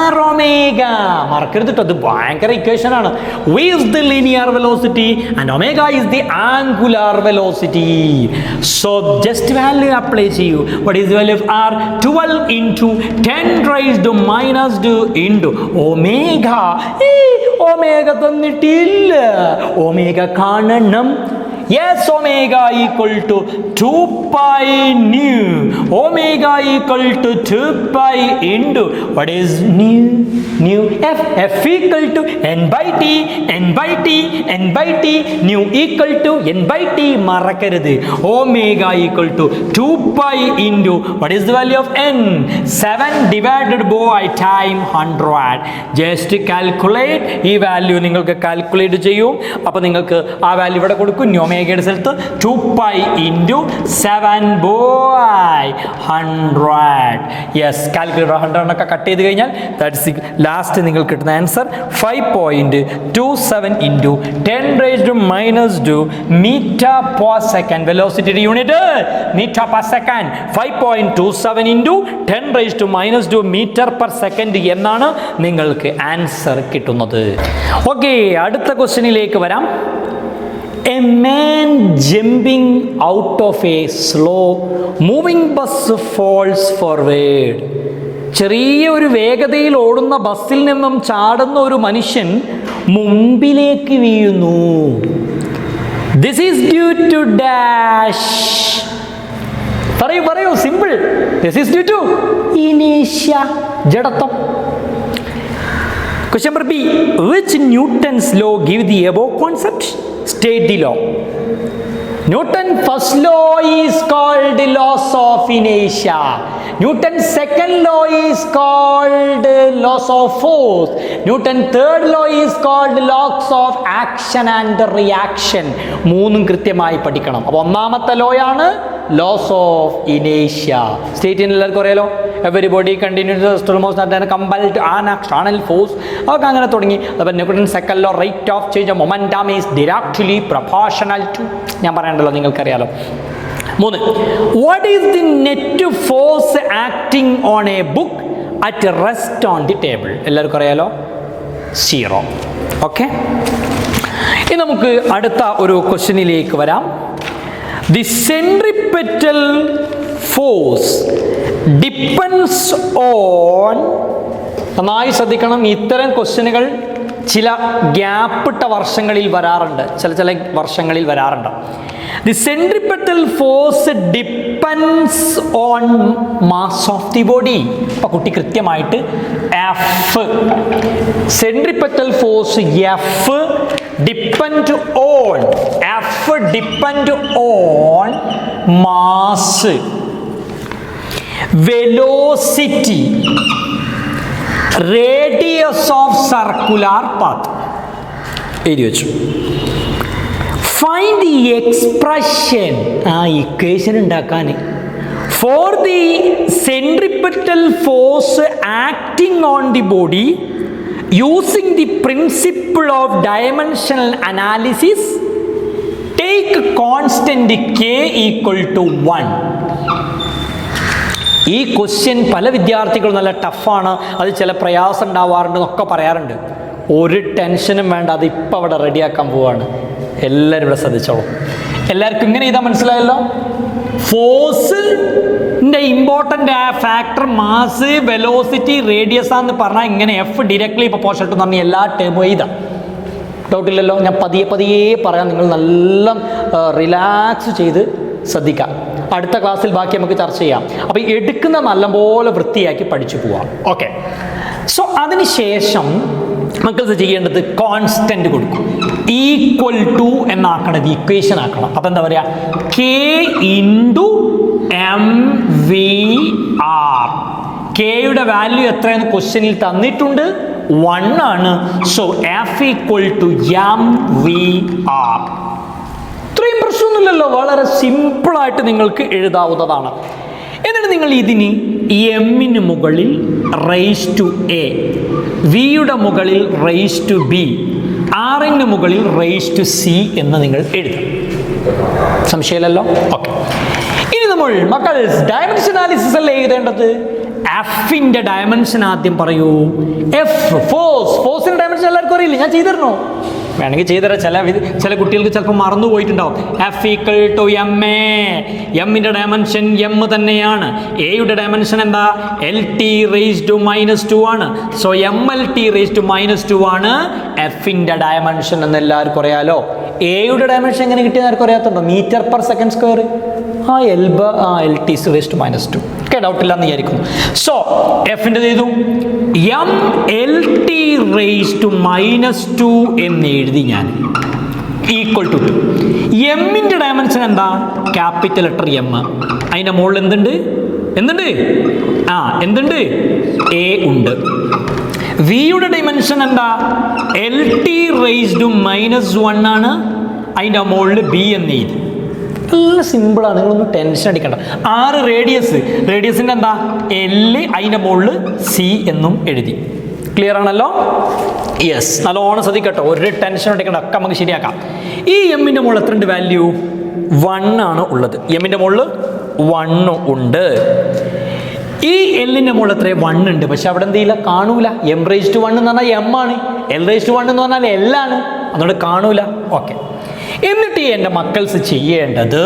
r omega. മറക്കരുത് കേട്ടോ, അത് ഭയങ്കര ഇക്വേഷൻ ആണ്. V is the linear velocity and omega is the angular velocity. So just value apply ചെയ്യൂ. What is the value of r? 12 into 10⁻² into omega. omega തന്നിട്ടില്ല, omega കാണണം. Yes, omega equal to 2 pi nu. Omega equal to 2 pi into what is nu? Nu f equal to n by t, n by t, n by t. Nu equal to n by t. മറക്കരുത്. Omega equal to 2 pi into what is the value of n? 7 divided by time 100. Just calculate. ഈ value നിങ്ങൾക്ക് calculate ചെയ്യും. അപ്പോൾ നിങ്ങൾക്ക് ആ value ഇവിടെ കൊടുക്കും. ഒമേഗയുടെ സ്ഥലത്ത് 2 pi into 7/100. യെസ്, കാൽക്കുലേറ്റർ 100 ഒക്കെ കട്ട് ചെയ്ത് കഴിഞ്ഞാൽ ദാറ്റ്സ് ലാസ്റ്റ് നിങ്ങൾക്ക് കിട്ടുന്ന answer 5.27 into 10⁻² metre per second. വെലോസിറ്റിയുടെ unit metre per second. 5.27 into 10⁻² metre per second എന്നാണ് നിങ്ങൾക്ക് ആൻസർ കിട്ടുന്നത്. ഓക്കെ, അടുത്ത ക്വസ്റ്റ്യനിലേക്ക് വരാം. A man jumping out of a slow moving bus falls forward. ചെറിയ ഒരു വേഗതയിൽ ഓടുന്ന ബസ്സിൽ നിന്നും ചാടുന്ന ഒരു മനുഷ്യൻ മുമ്പിലേക്ക് വീഴുന്നു. This is due to dash. പറയൂ simple. This is due to inertia, ജഡത്വം. Question number B. Which Newton's law give the above concept? State the law. Newton's first law is called laws of inertia. Newton's second law is called laws of force. Newton's third law is called laws of action and reaction. മൂന്നും കൃത്യമായി പഠിക്കണം. അപ്പോൾ ഒന്നാമത്തെ ലോയാണ് laws of inertia. സ്റ്റേറ്റിന് എല്ലാവർക്കും അറിയാലോ. Everybody continues compelled to an external force. അതൊക്കെ അങ്ങനെ തുടങ്ങി. അപ്പോൾ Newton second law rate of change of momentum is directly proportional to. ഞാൻ പറയണ്ടല്ലോ, നിങ്ങൾക്കറിയാലോ. 3. What is the net force acting on a book at rest on the table? എല്ലാവർക്കും അറിയാലോ, 0. Okay, ഇനി നമുക്ക് അടുത്ത ഒരു ക്വസ്റ്റ്യനിലേക്ക് വരാം. The centripetal force depends on. നന്നായി ശ്രദ്ധിക്കണം, ഇത്തരം ക്വസ്റ്റ്യനുകൾ ചില ഗ്യാപ്പിട്ട വർഷങ്ങളിൽ വരാറുണ്ട്, ചില വർഷങ്ങളിൽ വരാറുണ്ട്. The centripetal force depends on mass of the body. അപ്പോൾ കുട്ടി കൃത്യമായിട്ട് F, centripetal force F depend on mass, velocity, radius of circular path. എഴുതി വെച്ചു. Find the expression, ആ ഇക്വേഷൻ ഉണ്ടാക്കാൻ, for the centripetal force acting on the body using the principle of dimensional analysis. Take constant k equal to 1. ഈ question പല വിദ്യാർത്ഥികളും നല്ല ടഫാണ്, അത് ചില പ്രയാസം ഉണ്ടാവാറുണ്ട് എന്നൊക്കെ പറയാറുണ്ട്. ഒരു ടെൻഷനും വേണ്ട, അത് ഇപ്പം അവിടെ റെഡിയാക്കാൻ പോവാണ്. എല്ലാവരും ഇവിടെ ശ്രദ്ധിച്ചോളൂ. എല്ലാവർക്കും ഇങ്ങനെ ചെയ്താൽ മനസ്സിലായല്ലോ. ഫോഴ്സിൻ്റെ important factor mass, velocity, radius ആണെന്ന് പറഞ്ഞാൽ ഇങ്ങനെ എഫ് ഡയറക്ട്ലി പ്രൊപ്പോർഷണൽ ടു എന്ന് പറഞ്ഞാൽ എല്ലാ ടേമും എഴുതാം. ഡൗട്ടില്ലല്ലോ. ഞാൻ പതിയെ പറയാം, നിങ്ങൾ നല്ല റിലാക്സ് ചെയ്ത് ശ്രദ്ധിക്കാം. അടുത്ത ക്ലാസ്സിൽ ബാക്കി നമുക്ക് ചർച്ച ചെയ്യാം. അപ്പോൾ എടുക്കുന്ന നല്ലപോലെ വൃത്തിയാക്കി പഠിച്ചു പോവാം. ഓക്കെ, സോ അതിനുശേഷം മക്കൾക്ക് ചെയ്യേണ്ടത് കോൺസ്റ്റന്റ് കൊടുക്കും. ഈക്വൽ ടു എന്നാക്കണത് ഇക്വേഷൻ ആക്കണം. അപ്പം എന്താ പറയുക, കെ ഇൻറ്റു MVR. കെയുടെ വാല്യൂ എത്രയെന്ന് ക്വസ്റ്റ്യനിൽ തന്നിട്ടുണ്ട്, 1 ആണ്. So F equal to MVR. ഇത്രയും പ്രശ്നമൊന്നുമില്ലല്ലോ, വളരെ സിമ്പിളായിട്ട് നിങ്ങൾക്ക് എഴുതാവുന്നതാണ്. എന്നിട്ട് നിങ്ങൾ ഇതിന് എമ്മിന് മുകളിൽ റൈസ് ടു എ, വിയുടെ മുകളിൽ റൈസ് ടു ബി, ആറിന് മുകളിൽ റൈസ് ടു സി എന്ന് നിങ്ങൾ എഴുതും. സംശയമില്ലല്ലോ? ഓക്കെ. ഇനി നമ്മൾ മക്കൾ ഡയമെൻഷൻ അനാലിസിസ് അല്ലേ എഴുതേണ്ടത്? എഫിന്റെ ഡയമെൻഷൻ ആദ്യം പറയൂ. എഫ് ഫോഴ്സിന്റെ ഡയമെൻഷൻ എല്ലാവർക്കും അറിയില്ല, ഞാൻ ചെയ്തിരുന്നു. വേണമെങ്കിൽ ചെയ്തുതരാം. ചില കുട്ടികൾക്ക് ചിലപ്പോൾ മറന്നു പോയിട്ടുണ്ടാവും. F equal to M A. എമ്മിൻ്റെ ഡയമെൻഷൻ എം തന്നെയാണ്. എയുടെ ഡയമെൻഷൻ എന്താ? എൽ ടി റേസ് ടു -2 ആണ്. So M L T raise to -2 ആണ് എഫിൻ്റെ ഡയമെൻഷൻ എന്ന് എല്ലാവർക്കും അറിയാലോ. എയുടെ ഡയമെൻഷൻ എങ്ങനെ കിട്ടിയെന്ന് ആർക്കും അറിയാത്തുണ്ടോ? Metre per second square. L T raise to -2. Okay, ഡൗട്ടില്ല എന്ന് വിചാരിക്കുന്നു. സോ എഫിൻ്റെ ചെയ്തു M L T raise to -2 എന്ന് എഴുതി ഞാൻ, ഈക്വൽ ടു 2. എമ്മിൻ്റെ ഡയമെൻഷൻ എന്താ? Capital letter M. അതിൻ്റെ മുകളിൽ എന്തുണ്ട്? എന്തുണ്ട്? എ ഉണ്ട്. വിയുടെ ഡയമെൻഷൻ എന്താ? എൽ ടി റേസ് ടു -1 ആണ്. അതിൻ്റെ മുകളിൽ ബി എന്ന് എഴുതി. നല്ല സിമ്പിളാണ്, നിങ്ങളൊന്നും ടെൻഷൻ അടിക്കണ്ട. 6 റേഡിയസിൻ്റെ എന്താ? എല്. അതിൻ്റെ മുകളിൽ സി എന്നും എഴുതി. ക്ലിയർ ആണല്ലോ? യെസ്, നല്ലോണം ശ്രദ്ധിക്കട്ടോ, ഒരു ടെൻഷൻ അടിക്കണ്ട, ഒക്കെ നമുക്ക് ശരിയാക്കാം. ഈ എമ്മിൻ്റെ മുകളിൽ എത്ര ഉണ്ട് വാല്യൂ? 1 ആണ് ഉള്ളത്. എമ്മിൻ്റെ മുകളിൽ 1 ഉണ്ട്. ഈ എല്ലിൻ്റെ മുകളിൽ എത്ര? 1 ഉണ്ട്. പക്ഷെ അവിടെ എന്തെയില്ല, കാണൂല. എം റേസ് ടു 1 എന്ന് പറഞ്ഞാൽ എം ആണ്, എൽ റേസ് ടു 1 എന്ന് പറഞ്ഞാൽ എൽ ആണ്, അതുകൊണ്ട് കാണൂല. ഓക്കെ. എന്നിട്ട് എൻ്റെ മക്കൾസ് ചെയ്യേണ്ടത്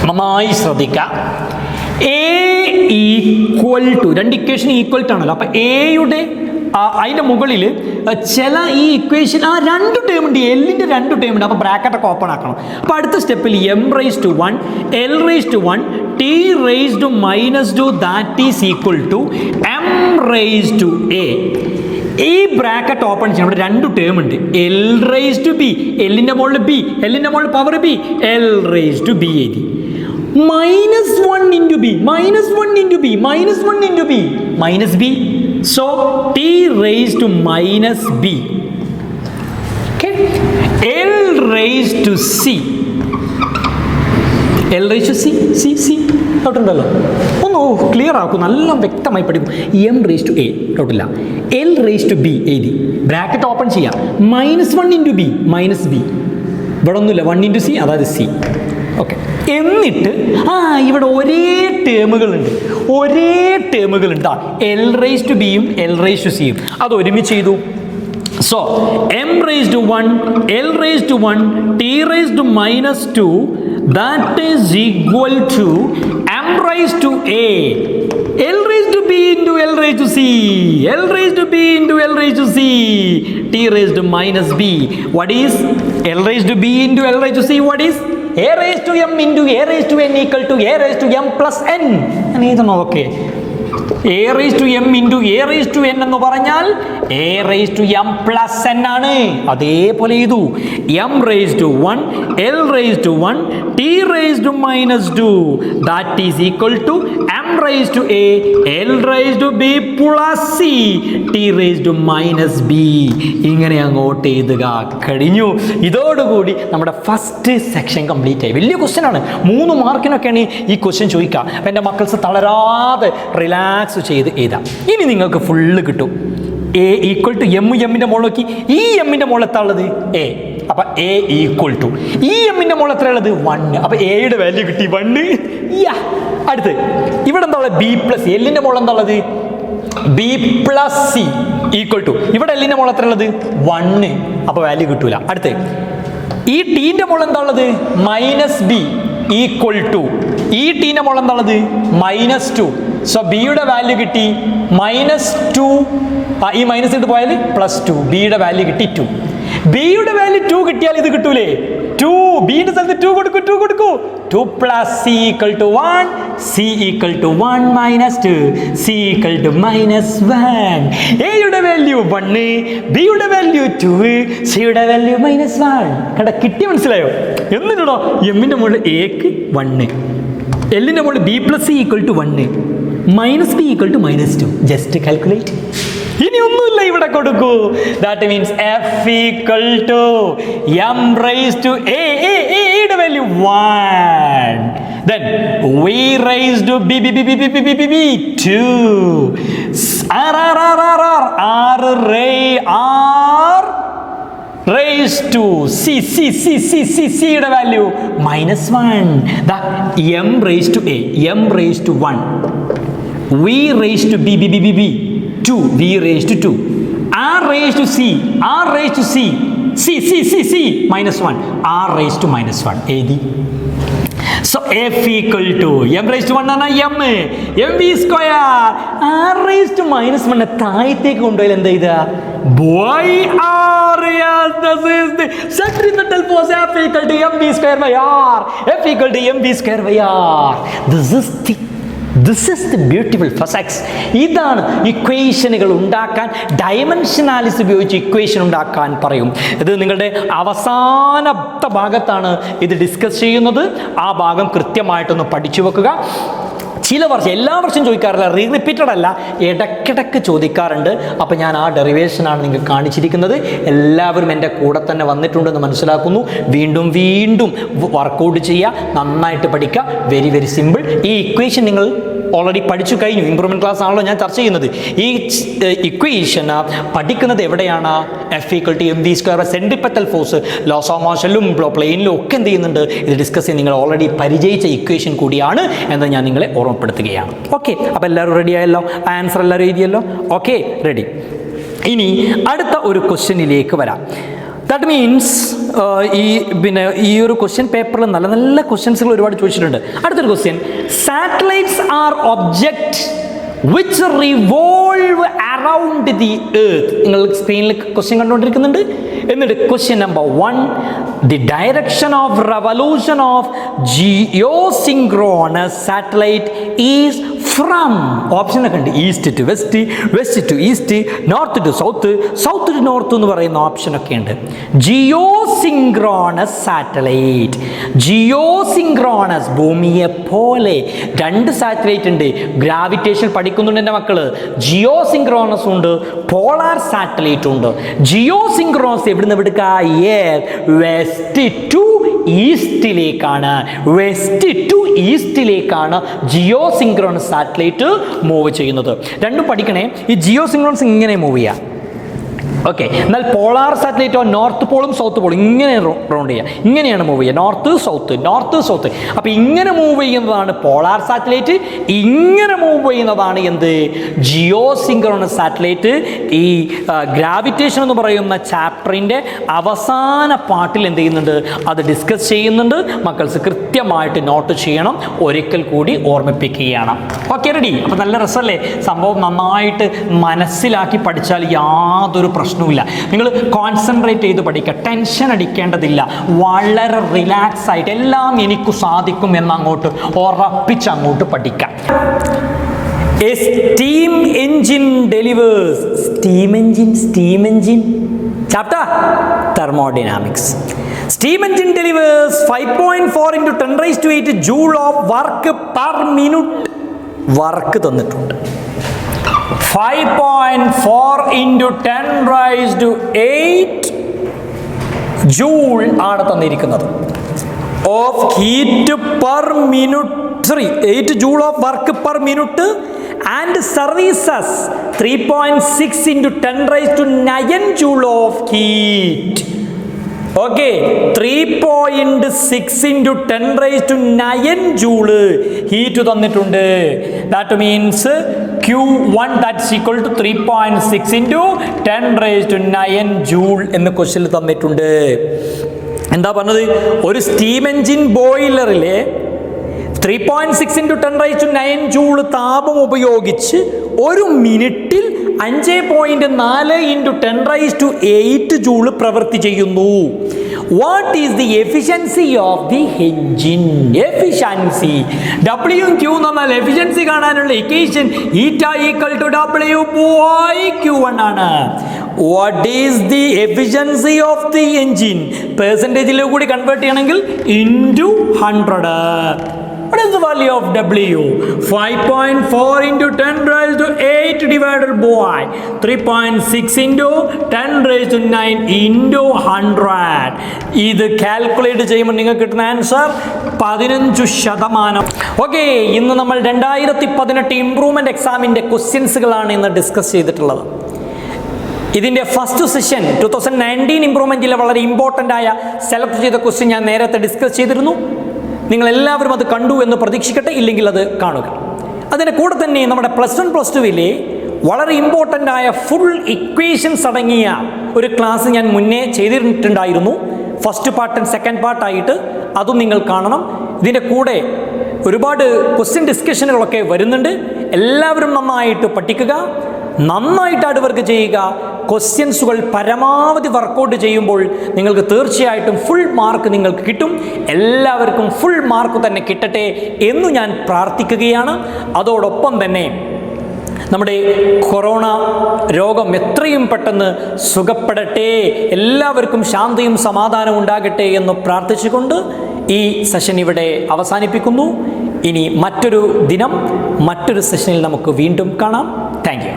നന്നായി ശ്രദ്ധിക്കാം. എ ഈക്വൽ ടു, രണ്ട് ഇക്വേഷൻ ഈക്വൽ ടു ആണല്ലോ. അപ്പം എയുടെ അതിൻ്റെ മുകളിൽ ചില ഈ ഇക്വേഷൻ 2 ടേം ഉണ്ട്, എല്ലിൻ്റെ 2 ടേം ഉണ്ട്. അപ്പോൾ ബ്രാക്കറ്റൊക്കെ ഓപ്പൺ ആക്കണം. അപ്പോൾ അടുത്ത സ്റ്റെപ്പിൽ M raise to 1, L raise to 1, T raise to -2 that is equal to M raise to A. ഈ ബ്രാക്കറ്റ് ഓപ്പൺ ചെയ്യണം. അവിടെ 2 ടേം ഉണ്ട്. എൽ റേസ് ടു ബി, എല്ലിൻ്റെ മുകളിൽ ബി, എല്ലിൻ്റെ മുകളിൽ power B, L raise to B എഴുതി. -1 into B, -1 into B, -1 into B, -b. So T raise to -b. Okay. L raise to C, L raise to C ഡൗട്ടുണ്ടല്ലോ? ഒന്ന് clear ആക്കും, നല്ല വ്യക്തമായി പഠിക്കും. എം റേസ് ടു എ ഡൗട്ടില്ല. L raise to B എഴുതി, bracket open ചെയ്യാം. -1 into B, -b. ഇവിടെ ഒന്നുമില്ല, 1 ഇൻറ്റു സി, അതായത് സി. ഓക്കെ. എന്നിട്ട് ഇവിടെ ഒരേ ടേമുകളുണ്ട്. എൽ റേസ് ടു ബിയും എൽ റേസ് ടു സിയും അത് ഒരുമിച്ച് ചെയ്തു. So M raise to 1, L raise to 1, T raise to -2 that is equal to m raised to a, l raised to b into l raised to c, l raised to b into l raised to c, t raised to -b. What is l raised to b into l raised to c? What is a raised to m into a raised to n equal to a raised to m plus n? Okay. a raised to m into a raised to n എന്ന് പറഞ്ഞാൽ a raised to m plus n ആണ്. അതേപോലെ ഇതു m raised to 1, l raised to 1, t raised to -2 that is equal to m raised to a, l raised to b plus c, t raised to -b. ഇങ്ങനെ അങ്ങോട്ട് എഴുതുക. കഴിഞ്ഞു. ഇതോടുകൂടി നമ്മുടെ first section complete ആയി. വലിയ ക്വസ്റ്റ്യൻ ആണ്, 3 മാർക്കിനൊക്കെയാണ് ഈ ക്വസ്റ്റ്യൻ ചോദിക്കുക. അപ്പം എൻ്റെ മക്കൾസ് തളരാതെ റിലാക്സ് ചെയ്ത് എഴുതാം. ഇനി നിങ്ങൾക്ക് ഫുള്ള് കിട്ടും. എ ഈക്വൽ ടു എമ്മിൻ്റെ മുകളിൽ നോക്കി, ഈ എമ്മിൻ്റെ മുകളിൽ എത്താ ഉള്ളത് എ. അപ്പം എ ഈക്വൽ ടു ഈ എമ്മിൻ്റെ മുകളിൽ എത്ര ഉള്ളത് 1. അപ്പം എയുടെ വാല്യൂ കിട്ടി 1. അടുത്ത് ഇവിടെ എന്താ ഉള്ളത്? ബി പ്ലസ്, എല്ലിൻ്റെ മുകളിൽ എന്താ ഉള്ളത്? B plus C equal to ഇവിടെ എല്ലിൻ്റെ മുകളിൽ എത്ര ഉള്ളത് 1. അപ്പോൾ വാല്യൂ കിട്ടൂല. അടുത്ത് ഈ ടീൻ്റെ മുകളിൽ എന്താ ഉള്ളത്? -b ഈക്വൽ ടു ഈ ടീൻ്റെ മുകളിൽ എന്താ ഉള്ളത്? -2. സോ ബിയുടെ വാല്യൂ കിട്ടി -2. ഈ മൈനസ് ഇട്ട് പോയാൽ +2. ബിയുടെ വാല്യൂ കിട്ടി 2. ബിയുടെ വാല്യൂ 2 കിട്ടിയാൽ ഇത് കിട്ടൂലേ? 2 ബിയുടെ സ്ഥലത്ത് 2 കൊടുക്കൂ. 2 plus c equal to 1, c equal to 1 minus 2, c equal to -1. എയുടെ വാല്യൂ 1, ബിയുടെ വാല്യൂ 2, സിയുടെ വാല്യൂ -1. കണ്ട, കിട്ടി? മനസ്സിലായോ? എന്നിട്ടോ എമ്മിൻ്റെ മുകളിൽ എക്ക് 1, എല്ലിൻ്റെ മുകളിൽ B plus C equal to 1, -b equal to -2. Just calculate. ഇനി ഒന്നുമില്ല, ഇവിടെ കൊടുക്കൂ. That means F equal to M raise to A, എയുടെ value 1. Then we raised to b 2. r raised raise to സിയുടെ value -1. m raise to a, m raise to 1, v raise to b, 2, v raise to 2, r raise to c, r raise to c, -1, r raise to -1 എഴുതി. So f equal to m raised to 1 ആണ് mv square, r raised to -1 താഴത്തേക്ക് കൊണ്ടുപോയാൽ എന്താ ചെയ്താ boy r. Yes, this is the centripetal force. F equal to mv square by r, f equal to mv square by r. This is the beautiful physics. ഇതാണ് ഇക്വേഷനുകൾ ഉണ്ടാക്കാൻ, ഡയമെൻഷനാലിസ് ഉപയോഗിച്ച് equation ഉണ്ടാക്കാൻ പറയും. ഇത് നിങ്ങളുടെ അവസാനത്തെ ഭാഗത്താണ് ഇത് ഡിസ്കസ് ചെയ്യുന്നത്. ആ ഭാഗം കൃത്യമായിട്ടൊന്ന് പഠിച്ചു വെക്കുക. ചില വർഷം, എല്ലാ വർഷവും ചോദിക്കാറില്ല, റിപ്പീറ്റഡ് അല്ല, ഇടയ്ക്കിടയ്ക്ക് ചോദിക്കാറുണ്ട്. അപ്പോൾ ഞാൻ ആ ഡെറിവേഷനാണ് നിങ്ങൾക്ക് കാണിച്ചിരിക്കുന്നത്. എല്ലാവരും എൻ്റെ കൂടെ തന്നെ വന്നിട്ടുണ്ടെന്ന് മനസ്സിലാക്കുന്നു. വീണ്ടും വീണ്ടും വർക്കൗട്ട് ചെയ്യുക, നന്നായിട്ട് പഠിക്കുക. Very very simple. ഈ ഇക്വേഷൻ നിങ്ങൾ ഓൾറെഡി പഠിച്ചു കഴിഞ്ഞു. ഇംപ്രൂവ്മെൻറ്റ് ക്ലാസ് ആണല്ലോ ഞാൻ ചർച്ച ചെയ്യുന്നത്. ഈ ഇക്വേഷൻ പഠിക്കുന്നത് എവിടെയാണ്? F equal to mv square, centripetal force, laws of മോഷനിലും പ്ലെയിനിലും ഒക്കെ എന്ത് ചെയ്യുന്നുണ്ട്, ഇത് ഡിസ്കസ് ചെയ്ത് നിങ്ങൾ ഓൾറെഡി പരിചയിച്ച ഇക്വേഷൻ കൂടിയാണ് എന്ന് ഞാൻ നിങ്ങളെ ഓർമ്മപ്പെടുത്തുകയാണ്. ഓക്കെ, അപ്പോൾ എല്ലാവരും റെഡി ആയല്ലോ? ആൻസർ എല്ലാവരും എഴുതിയല്ലോ? Okay, ready. ഇനി അടുത്ത ഒരു ക്വസ്റ്റ്യനിലേക്ക് വരാം. ദാറ്റ് മീൻസ് ഈ ഒരു ക്വസ്റ്റ്യൻ പേപ്പറിൽ നല്ല നല്ല ക്വസ്റ്റ്യൻസുകൾ ഒരുപാട് ചോദിച്ചിട്ടുണ്ട്. അടുത്തൊരു question, satellites R object which revolve around the earth. നിങ്ങൾ സ്ക്രീനിൽ ക്വസ്റ്റ്യൻ കണ്ടുകൊണ്ടിരിക്കുന്നുണ്ട്. എന്നിട്ട് question number 1, the direction of revolution of geosynchronous satellite is from, option ഒക്കെ ഉണ്ട്, east to west, west to east, north to south, south to north എന്ന് പറയുന്ന option ഒക്കെ ഉണ്ട്. ജിയോസിങ്ക്രോണസ് satellite, ജിയോസിങ്ക്രോണസ്, ഭൂമിയെ പോലെ 2 സാറ്റലൈറ്റ് ഉണ്ട്. ഗ്രാവിറ്റേഷൻ പഠിക്കുന്നുണ്ട് എൻ്റെ മക്കള്. ജിയോസിങ്ക്രോണസ് ഉണ്ട്, പോളാർ സാറ്റലൈറ്റ് ഉണ്ട്. ജിയോസിങ്ക്രോണസ് എവിടുന്ന് എടുക്കുക? വെസ്റ്റ് ടു ഈസ്റ്റിലേക്കാണ്, വെസ്റ്റ് ടു ഈസ്റ്റിലേക്കാണ് ജിയോസിങ്ക്രോണസ് സാറ്റലൈറ്റ് മൂവ് ചെയ്യുന്നത്. രണ്ടും പഠിക്കണേ. ഈ ജിയോസിങ്ക്രോണസ് ഇങ്ങനെ മൂവ് ചെയ്യാം. ഓക്കെ, എന്നാൽ പോളാർ സാറ്റലൈറ്റോ നോർത്ത് പോളും സൗത്ത് പോളും ഇങ്ങനെ റൗണ്ട് ചെയ്യുക, ഇങ്ങനെയാണ് മൂവ് ചെയ്യുക, നോർത്ത് സൗത്ത്, നോർത്ത് സൗത്ത്. അപ്പോൾ ഇങ്ങനെ മൂവ് ചെയ്യുന്നതാണ് പോളാർ സാറ്റലൈറ്റ്, ഇങ്ങനെ മൂവ് ചെയ്യുന്നതാണ് എന്ത്? ജിയോസിങ്ക്രോണസ് സാറ്റലൈറ്റ്. ഈ ഗ്രാവിറ്റേഷൻ എന്ന് പറയുന്ന ചാപ്റ്ററിൻ്റെ അവസാന പാർട്ടിൽ എന്ത് ചെയ്യുന്നുണ്ട്, അത് ഡിസ്കസ് ചെയ്യുന്നുണ്ട്. മക്കൾസ് കൃത്യമായിട്ട് നോട്ട് ചെയ്യണം. ഒരിക്കൽ കൂടി ഓർമ്മിപ്പിക്കുകയാണ്. Okay, ready? അപ്പോൾ നല്ല രസമല്ലേ സംഭവം? നന്നായിട്ട് മനസ്സിലാക്കി പഠിച്ചാൽ യാതൊരു പ്രശ്നമില്ല. നിങ്ങൾ കോൺസെൻട്രേറ്റ് ചെയ്ത് പഠിക്കുക, ടെൻഷൻ അടിക്കേണ്ടതില്ല. വളരെ റിലാക്സ് ആയിട്ട് എല്ലാം എനിക്ക് സാധിക്കും എന്നങ്ങോട്ട് ഉറപ്പിച്ച് അങ്ങോട്ട് പഠിക്കാം. A steam engine delivers, steam engine chapter thermodynamics. Steam engine delivers 5.4 into 10 raised to 8 joule of work per minute. Work തന്നിട്ടുണ്ട്. 5.4 into 10 raised to 8 ജൂൾ ആണ് തന്നിരിക്കുന്നത്. Of heat per minute, 8 joule of work per minute and services 3.6 into 10 raised to 9 joule of heat. Okay, 3.6 into 10 raised to 9 joule heat തന്നിട്ടുണ്ട്. That means Q1 that's equal to 3.6 into 10 raised to 9 joule എന്ന് ക്വസ്റ്റ്യനിൽ തന്നിട്ടുണ്ട്. എന്താ പറഞ്ഞത്? ഒരു steam engine ബോയിലറിലെ 3.6 into 10 raised to 9 joule താപം ഉപയോഗിച്ച് ഒരു മിനിറ്റിൽ 5.4 into 10 raised to 8 joule പ്രവൃത്തി ചെയ്യുന്നു. What is the efficiency of the engine? Efficiency. W Q നമ്മൾ efficiency കാണാനുള്ള equation eta equal to W by Q1 ആണ്. What is the efficiency of the engine? പെർസെൻറ്റേജിലേക്ക് കൂടി കൺവേർട്ട് ചെയ്യണമെങ്കിൽ into 100. What is the value of W? 5.4 into 10 raised to 8 divided by 3.6 into 10 raised to 9 into 100. ഇത് calculate ചെയ്യുമ്പോൾ നിങ്ങൾക്ക് കിട്ടുന്ന answer 15%. Okay, ഇന്ന് നമ്മൾ 2018 improvement എക്സാമിൻ്റെ ക്വസ്റ്റ്യൻസുകളാണ് ഇന്ന് ഡിസ്കസ് ചെയ്തിട്ടുള്ളത്. ഇതിൻ്റെ ഫസ്റ്റ് സെഷൻ 2019 ഇംപ്രൂവ്മെൻറ്റിലെ വളരെ ഇമ്പോർട്ടൻ്റ് ആയ സെലക്ട് ചെയ്ത ക്വസ്റ്റ്യൻ ഞാൻ നേരത്തെ ഡിസ്കസ് ചെയ്തിരുന്നു. നിങ്ങളെല്ലാവരും അത് കണ്ടു എന്ന് പ്രതീക്ഷിക്കട്ടെ, ഇല്ലെങ്കിൽ അത് കാണുക. അതിൻ്റെ കൂടെ തന്നെ നമ്മുടെ +1 +2 വളരെ ഇമ്പോർട്ടൻ്റ് ആയ ഫുൾ ഇക്വേഷൻസ് അടങ്ങിയ ഒരു ക്ലാസ് ഞാൻ മുന്നേ ചെയ്തിട്ടുണ്ടായിരുന്നു. ഫസ്റ്റ് പാർട്ട് ആൻഡ് സെക്കൻഡ് പാർട്ടായിട്ട് അതും നിങ്ങൾ കാണണം. ഇതിൻ്റെ കൂടെ ഒരുപാട് ക്വസ്റ്റ്യൻ ഡിസ്കഷനുകളൊക്കെ വരുന്നുണ്ട്. എല്ലാവരും നന്നായിട്ട് പഠിക്കുക, നന്നായിട്ട് ഹാർഡ് വർക്ക് ചെയ്യുക. ക്വസ്റ്റ്യൻസുകൾ പരമാവധി വർക്കൗട്ട് ചെയ്യുമ്പോൾ നിങ്ങൾക്ക് തീർച്ചയായിട്ടും ഫുൾ മാർക്ക് നിങ്ങൾക്ക് കിട്ടും. എല്ലാവർക്കും ഫുൾ മാർക്ക് തന്നെ കിട്ടട്ടെ എന്ന് ഞാൻ പ്രാർത്ഥിക്കുകയാണ്. അതോടൊപ്പം തന്നെ നമ്മുടെ കൊറോണ രോഗം എത്രയും പെട്ടെന്ന് സുഖപ്പെടട്ടെ, എല്ലാവർക്കും ശാന്തിയും സമാധാനവും ഉണ്ടാകട്ടെ എന്ന് പ്രാർത്ഥിച്ചുകൊണ്ട് ഈ സെഷൻ ഇവിടെ അവസാനിപ്പിക്കുന്നു. ഇനി മറ്റൊരു ദിനം മറ്റൊരു സെഷനിൽ നമുക്ക് വീണ്ടും കാണാം. Thank you.